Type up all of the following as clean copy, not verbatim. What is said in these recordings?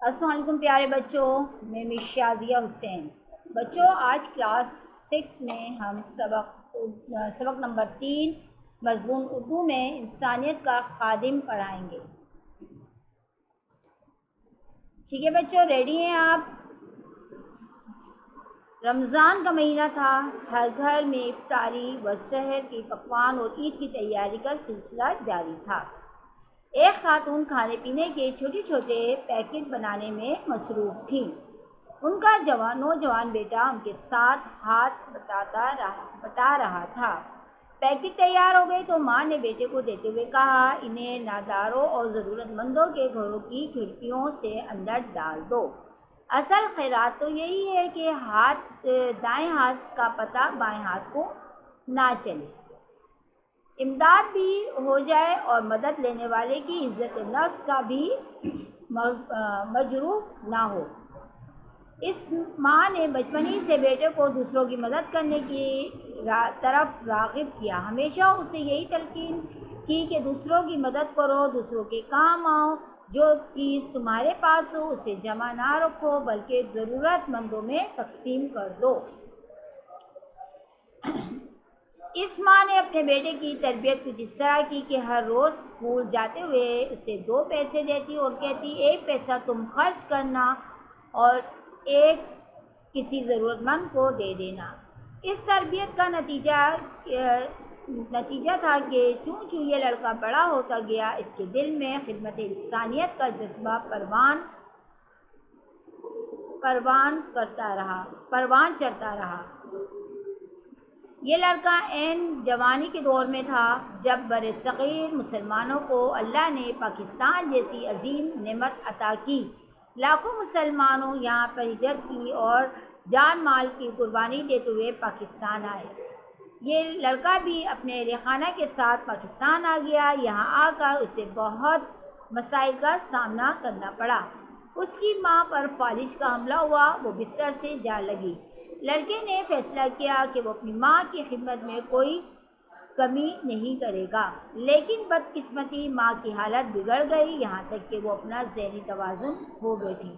السلام علیکم پیارے بچوں، میں مس شادیہ حسین۔ بچوں آج کلاس 6 میں ہم سبق نمبر 3 مضمون اردو میں انسانیت کا خادم پڑھائیں گے۔ ٹھیک ہے بچوں، ریڈی ہیں آپ؟ رمضان کا مہینہ تھا، ہر گھر میں افطاری و سحر کی پکوان اور عید کی تیاری کا سلسلہ جاری تھا۔ ایک خاتون کھانے پینے کے چھوٹے چھوٹے پیکٹ بنانے میں مصروف تھیں۔ ان کا نوجوان بیٹا ان کے ساتھ ہاتھ بٹا رہا تھا۔ پیکٹ تیار ہو گئے تو ماں نے بیٹے کو دیتے ہوئے کہا، انہیں ناداروں اور ضرورت مندوں کے گھروں کی کھڑکیوں سے اندر ڈال دو۔ اصل خیرات تو یہی ہے کہ دائیں ہاتھ کا پتہ بائیں ہاتھ کو نہ چلے، امداد بھی ہو جائے اور مدد لینے والے کی عزت نفس کا بھی مجروح نہ ہو۔ اس ماں نے بچپن ہی سے بیٹے کو دوسروں کی مدد کرنے کی طرف راغب کیا۔ ہمیشہ اسے یہی تلقین کی کہ دوسروں کی مدد کرو، دوسروں کے کام آؤ، جو چیز تمہارے پاس ہو اسے جمع نہ رکھو بلکہ ضرورت مندوں میں تقسیم کر دو۔ اس ماں نے اپنے بیٹے کی تربیت کچھ اس طرح کی کہ ہر روز اسکول جاتے ہوئے اسے 2 پیسے دیتی اور کہتی، 1 پیسہ تم خرچ کرنا اور 1 کسی ضرورت مند کو دے دینا۔ اس تربیت کا نتیجہ تھا کہ چوں یہ لڑکا بڑا ہوتا گیا، اس کے دل میں خدمت انسانیت کا جذبہ پروان چڑھتا رہا۔ یہ لڑکا عین جوانی کے دور میں تھا جب برصغیر مسلمانوں کو اللہ نے پاکستان جیسی عظیم نعمت عطا کی۔ لاکھوں مسلمانوں یہاں پر ہجرت کی اور جان مال کی قربانی دیتے ہوئے پاکستان آئے۔ یہ لڑکا بھی اپنے اہل خانہ کے ساتھ پاکستان آ گیا۔ یہاں آ کر اسے بہت مسائل کا سامنا کرنا پڑا۔ اس کی ماں پر فالج کا حملہ ہوا، وہ بستر سے جا لگی۔ لڑکے نے فیصلہ کیا کہ وہ اپنی ماں کی خدمت میں کوئی کمی نہیں کرے گا، لیکن بدقسمتی ماں کی حالت بگڑ گئی، یہاں تک کہ وہ اپنا ذہنی توازن کھو بیٹھی۔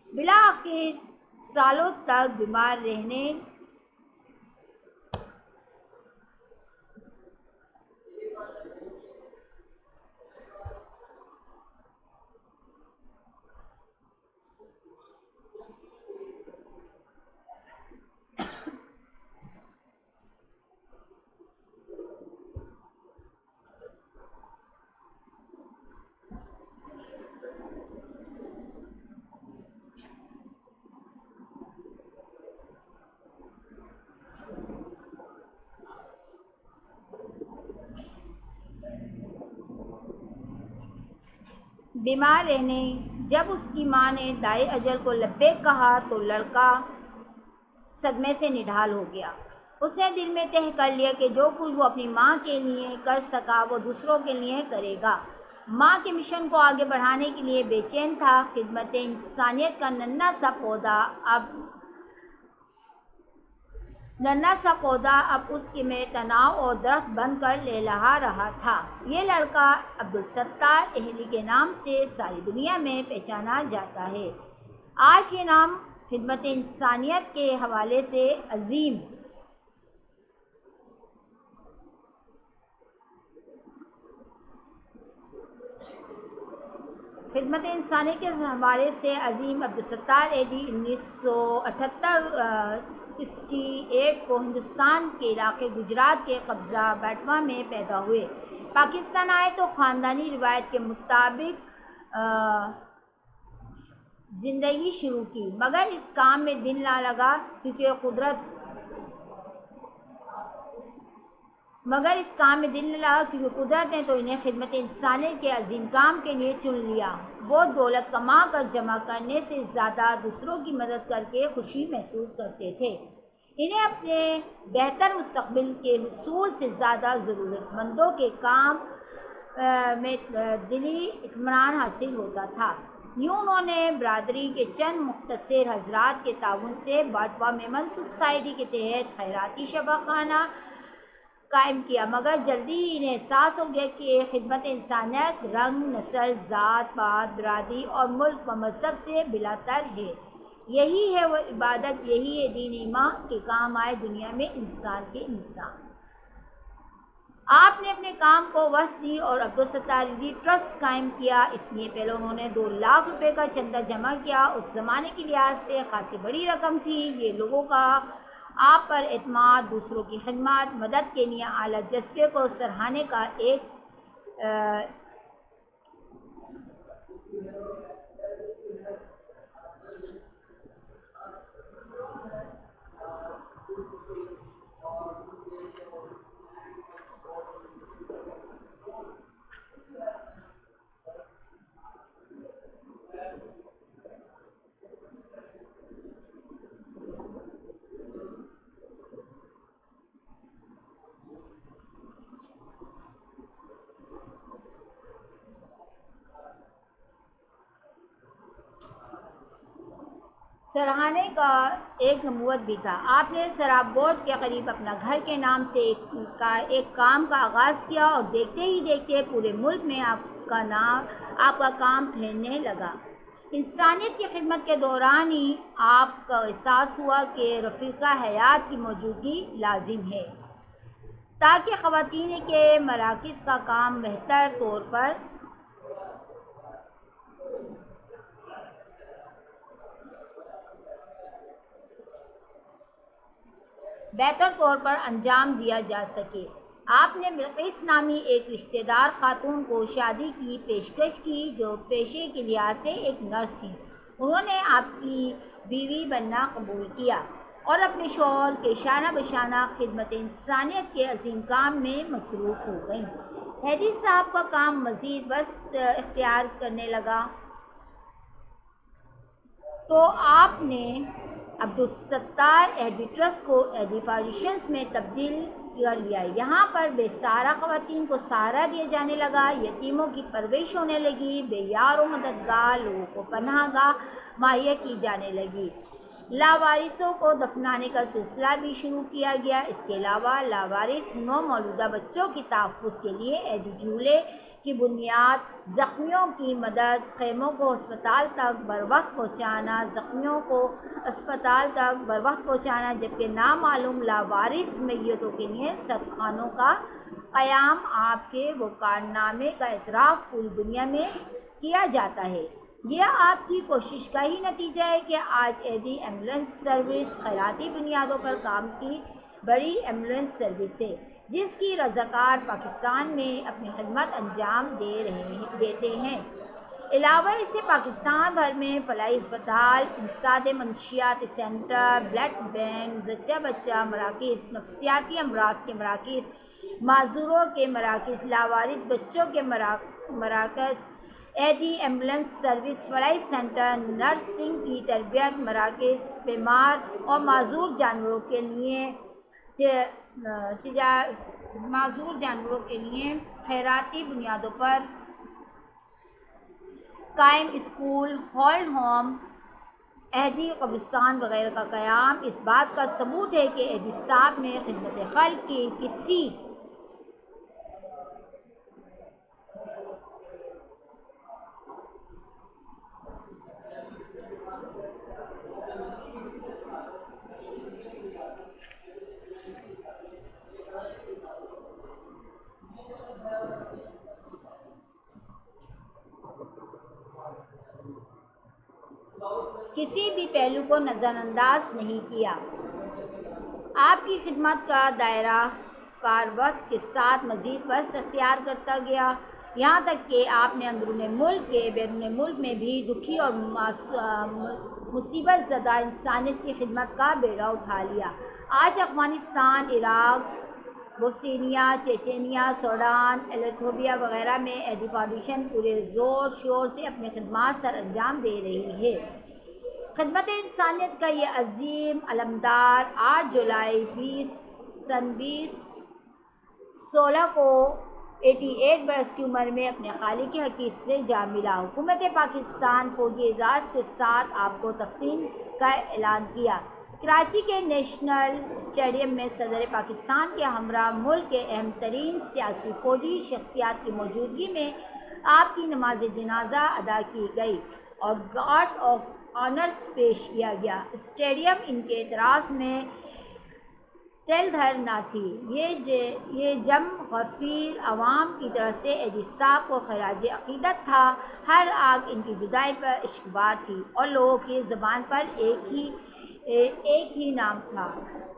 بالآخر سالوں تک بیمار رہنے جب اس کی ماں نے دائے اجل کو لبیک کہا تو لڑکا صدمے سے نڈھال ہو گیا۔ اس نے دل میں طے کر لیا کہ جو کچھ وہ اپنی ماں کے لیے کر سکا وہ دوسروں کے لیے کرے گا۔ ماں کے مشن کو آگے بڑھانے کے لیے بے چین تھا۔ خدمت انسانیت کا ننھا سا پودا اب اس کے میں تناؤ اور درخت بن کر لہلہا رہا تھا۔ یہ لڑکا عبدالستار اہلی کے نام سے ساری دنیا میں پہچانا جاتا ہے۔ آج یہ نام خدمت انسانیت کے حوالے سے عظیم عبدالستار اہلی 1968 کو ہندوستان کے علاقے گجرات کے قصبہ بیٹوا میں پیدا ہوئے۔ پاکستان آئے تو خاندانی روایت کے مطابق زندگی شروع کی، مگر اس کام میں دل نہ لگا کیونکہ قدرت نے تو انہیں خدمت انسانیت کے عظیم کام کے لیے چن لیا۔ وہ دولت کما کر جمع کرنے سے زیادہ دوسروں کی مدد کر کے خوشی محسوس کرتے تھے۔ انہیں اپنے بہتر مستقبل کے حصول سے زیادہ ضرورت مندوں کے کام میں دلی اطمینان حاصل ہوتا تھا۔ یوں انہوں نے برادری کے چند مختصر حضرات کے تعاون سے باٹوا میمن سوسائٹی کے تحت خیراتی شفا خانہ قائم کیا، مگر جلدی ہی انہیں احساس ہو گیا کہ خدمت انسانیت رنگ، نسل، ذات پات، برادری اور ملک و مذہب سے بلا تر ہے۔ یہی ہے وہ عبادت، یہی ہے دین ایمان کہ کام آئے دنیا میں انسان کے انسان۔ آپ نے اپنے کام کو وسعت دی اور عبدالستار ریلیف ٹرسٹ قائم کیا۔ اس لیے پہلے انہوں نے 2 لاکھ روپے کا چندہ جمع کیا۔ اس زمانے کے لحاظ سے خاصی بڑی رقم تھی۔ یہ لوگوں کا آپ پر اعتماد، دوسروں کی خدمت، مدد کے لیے اعلیٰ جذبے کو سراہنے کا ایک سراہنے کا نبوت بھی تھا۔ آپ نے سراب بورڈ کے قریب اپنا گھر کے نام سے ایک کام کا آغاز کیا اور دیکھتے ہی دیکھتے پورے ملک میں آپ کا کام پھیلنے لگا۔ انسانیت کی خدمت کے دوران ہی آپ کا احساس ہوا کہ رفیقہ حیات کی موجودگی لازم ہے تاکہ خواتین کے مراکز کا کام بہتر طور پر انجام دیا جا سکے۔ آپ نے بلقیس نامی ایک رشتہ دار خاتون کو شادی کی پیشکش کی جو پیشے کے لحاظ سے ایک نرس تھی۔ انہوں نے آپ کی بیوی بننا قبول کیا اور اپنے شوہر کے شانہ بشانہ خدمت انسانیت کے عظیم کام میں مصروف ہو گئیں۔ ہیدی صاحب کا کام مزید وسعت اختیار کرنے لگا تو آپ نے عبدالستار ایڈی ٹرسٹ کو ایڈی فاؤنڈیشنز میں تبدیل کر لیا۔ یہاں پر بے سہارا خواتین کو سہارا دیا جانے لگا، یتیموں کی پرورش ہونے لگی، بے یار و مددگار لوگوں کو پناہ گاہ مہیا کی جانے لگی، لاوارثوں کو دفنانے کا سلسلہ بھی شروع کیا گیا۔ اس کے علاوہ لاوارث نومولودہ بچوں کے تحفظ کے لیے ایڈی جھولے کی بنیاد، زخمیوں کی مدد، خیموں کو ہسپتال تک بروقت پہنچانا، جبکہ نامعلوم لاوارث میتوں کے لیے صدقہ خانوں کا قیام۔ آپ کے وہ کارنامے کا اعتراف پوری دنیا میں کیا جاتا ہے۔ یہ آپ کی کوشش کا ہی نتیجہ ہے کہ آج ایڈی ایمبولینس سروس خیراتی بنیادوں پر کام کی بڑی ایمبولینس سروس ہے جس کی رضاکار پاکستان میں اپنی خدمت انجام دیتے ہیں۔ علاوہ اس سے پاکستان بھر میں فلاحی اسپتال، انسداد منشیات سینٹر، بلڈ بینک، زچہ بچہ مراکز، نفسیاتی امراض کے مراکز، معذوروں کے مراکز، لاوارث بچوں کے مراکز، ایڈی ایمبولینس سروس، فلاحی سینٹر، نرسنگ کی تربیت مراکز، بیمار اور معذور جانوروں کے لیے خیراتی بنیادوں پر قائم اسکول، ہولڈ ہوم، ایڈی قبرستان وغیرہ کا قیام اس بات کا ثبوت ہے کہ ایڈی صاحب نے خدمت خلق کی کسی بھی پہلو کو نظر انداز نہیں کیا۔ آپ کی خدمت کا دائرہ کار وقت کے ساتھ مزید وسعت اختیار کرتا گیا، یہاں تک کہ آپ نے اندرون ملک کے بیرون ملک میں بھی دکھی اور مصیبت زدہ انسانیت کی خدمت کا بیڑا اٹھا لیا۔ آج Afghanistan, Iraq, Bosnia, Chechnya, Sudan, Ethiopia وغیرہ میں ایڈی فاؤنڈیشن پورے زور شور سے اپنی خدمات سر انجام دے رہی ہے۔ خدمت انسانیت کا یہ عظیم علمبردار 8 جولائی سن 2016 کو 88 برس کی عمر میں اپنے خالق حقیقی سے جا ملا۔ حکومت پاکستان فوجی اعزاز کے ساتھ آپ کو تدفین کا اعلان کیا۔ کراچی کے نیشنل اسٹیڈیم میں صدر پاکستان کے ہمراہ ملک کے اہم ترین سیاسی فوجی شخصیات کی موجودگی میں آپ کی نماز جنازہ ادا کی گئی اور گارڈ آف آنرز پیش کیا گیا۔ اسٹیڈیم ان کے اعتراف میں تل دھر نہ تھی۔ یہ جم غفیر عوام کی طرف سے احتساب کو خراج عقیدت تھا۔ ہر آگ ان کی جدائی پر اشکبار تھی اور لوگوں کی زبان پر ایک ہی نام تھا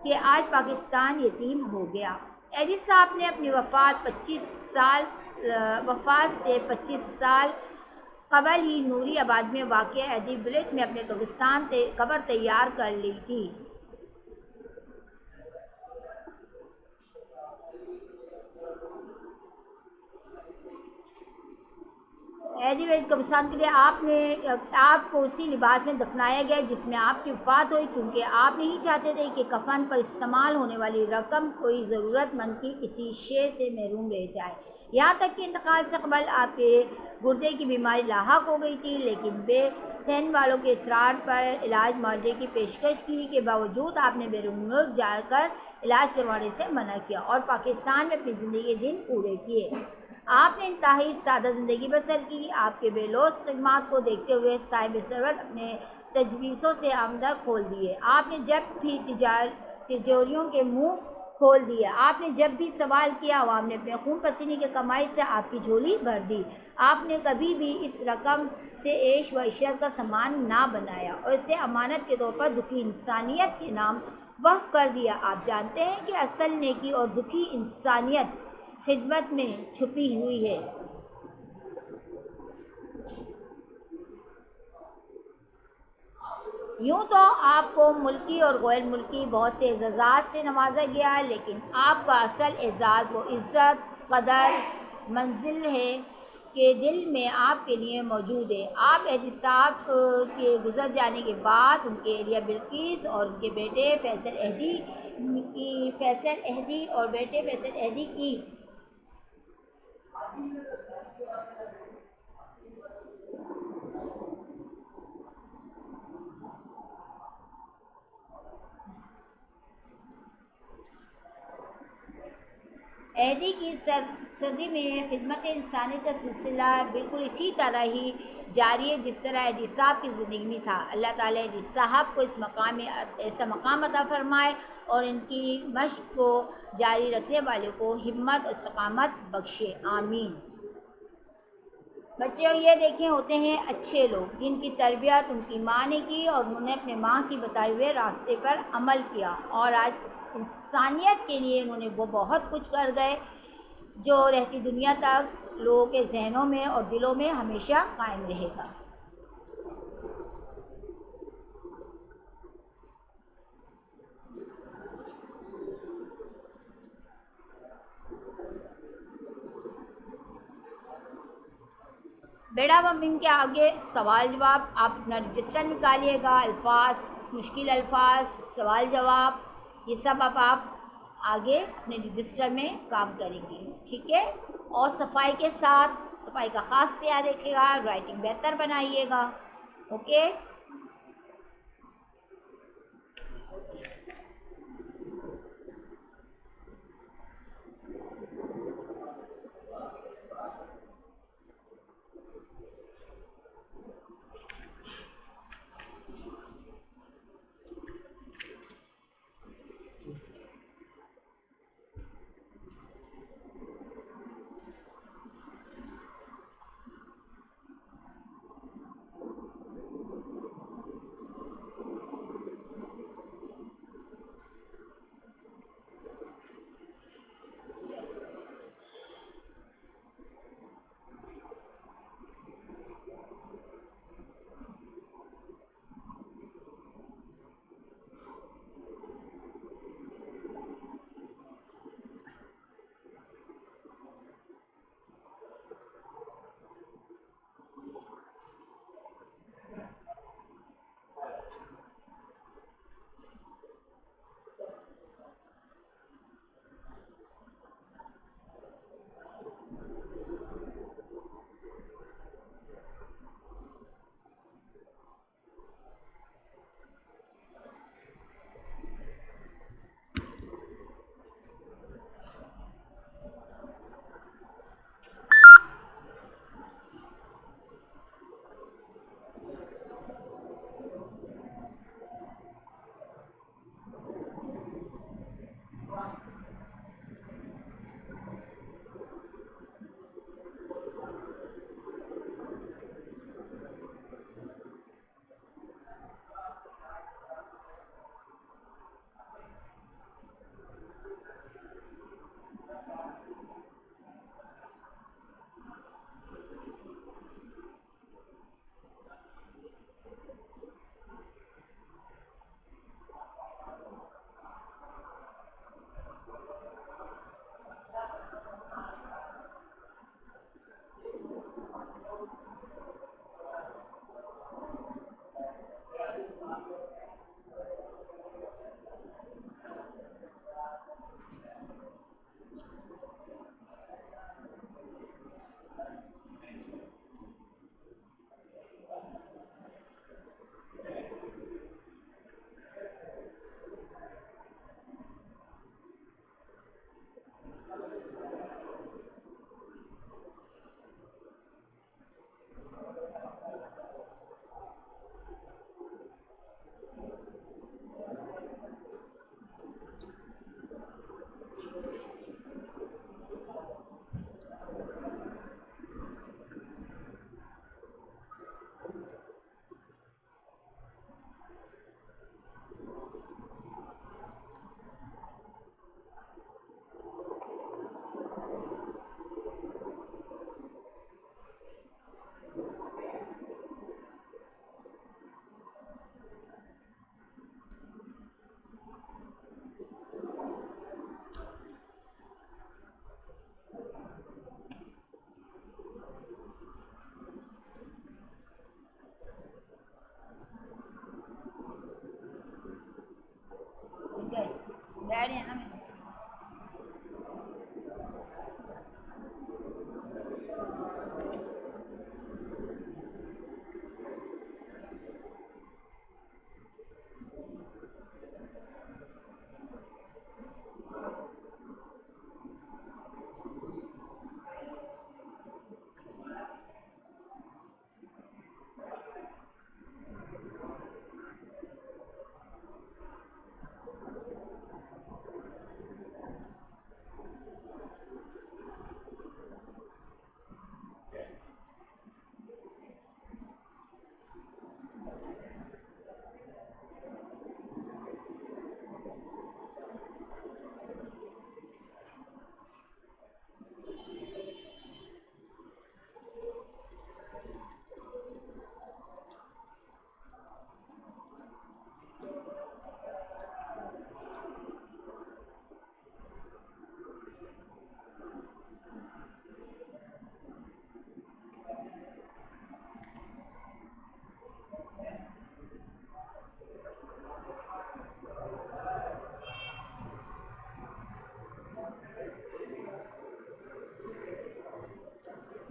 کہ آج پاکستان یتیم ہو گیا۔ احتساب نے اپنی وفات سے 25 سال قبل ہی نوری آباد میں واقع ایدی ولیج میں اپنے قبر تیار کر لی تھی۔ ایدی ولیج قبرستان کے لیے آپ کو اسی لباس میں دفنایا گیا جس میں آپ کی وفات ہوئی، کیونکہ آپ نہیں چاہتے تھے کہ کفن پر استعمال ہونے والی رقم کوئی ضرورت مند کی کسی شے سے محروم رہ جائے۔ یہاں تک کہ انتقال سے قبل آپ کے گردے کی بیماری لاحق ہو گئی تھی، لیکن بے سین والوں کے اصرار پر علاج معالجے کی پیشکش کی کے باوجود آپ نے بیرون ملک جا کر علاج کروانے سے منع کیا اور پاکستان میں اپنی زندگی کے دن پورے کیے۔ آپ نے انتہائی سادہ زندگی بسر کی۔ آپ کے بے لوث خدمات کو دیکھتے ہوئے صاحب ثروت اپنے تجویزوں سے آمدہ کھول دیے۔ آپ نے جب بھی تجوریوں کے منہ کھول دیے، آپ نے جب بھی سوال کیا، عوام نے اپنے خون پسینے کی کمائی سے آپ کی جھولی بھر دی۔ آپ نے کبھی بھی اس رقم سے عیش و عشرت کا سامان نہ بنایا اور اسے امانت کے طور پر دکھی انسانیت کے نام وقف کر دیا۔ آپ جانتے ہیں کہ اصل نیکی اور دکھی انسانیت خدمت میں چھپی ہوئی ہے۔ یوں تو آپ کو ملکی اور غیر ملکی بہت سے اعزازات سے نوازا گیا، لیکن آپ کا اصل اعزاز وہ عزت، قدر، منزل ہے کہ دل میں آپ کے لیے موجود ہے۔ آپ احتساب کے گزر جانے کے بعد ان کے اہلیہ بلقیس اور ان کے بیٹے فیصل احدی کی صدری میں خدمت انسانیت کا سلسلہ بالکل اسی طرح ہی جاری ہے جس طرح احدی صاحب کی زندگی میں تھا۔ اللہ تعالیٰ احدی صاحب کو اس مقام میں ایسا مقام عطا فرمائے اور ان کی مشق کو جاری رکھنے والوں کو ہمت اور استقامت بخشے، آمین۔ بچوں، یہ دیکھیں ہوتے ہیں اچھے لوگ جن کی تربیت ان کی ماں نے کی اور انہوں نے اپنے ماں کی بتائے ہوئے راستے پر عمل کیا اور آج انسانیت کے لیے انہوں نے وہ بہت کچھ کر گئے جو رہتی دنیا تک لوگوں کے ذہنوں میں اور دلوں میں ہمیشہ قائم رہے گا۔ بیڑا بمبنگ کے آگے سوال جواب، آپ اپنا رجسٹر نکالیے گا، الفاظ، مشکل الفاظ، سوال جواب، یہ سب آپ آگے اپنے رجسٹر میں کام کریں گے، ٹھیک ہے؟ اور صفائی کے ساتھ، صفائی کا خاص خیال رکھیے گا، رائٹنگ بہتر بنائیے گا، اوکے؟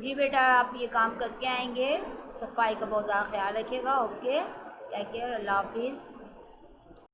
جی بیٹا آپ یہ کام کر کے آئیں گے، صفائی کا بہت زیادہ خیال رکھیے گا. اوکے، ٹیک کیئر، اللہ حافظ.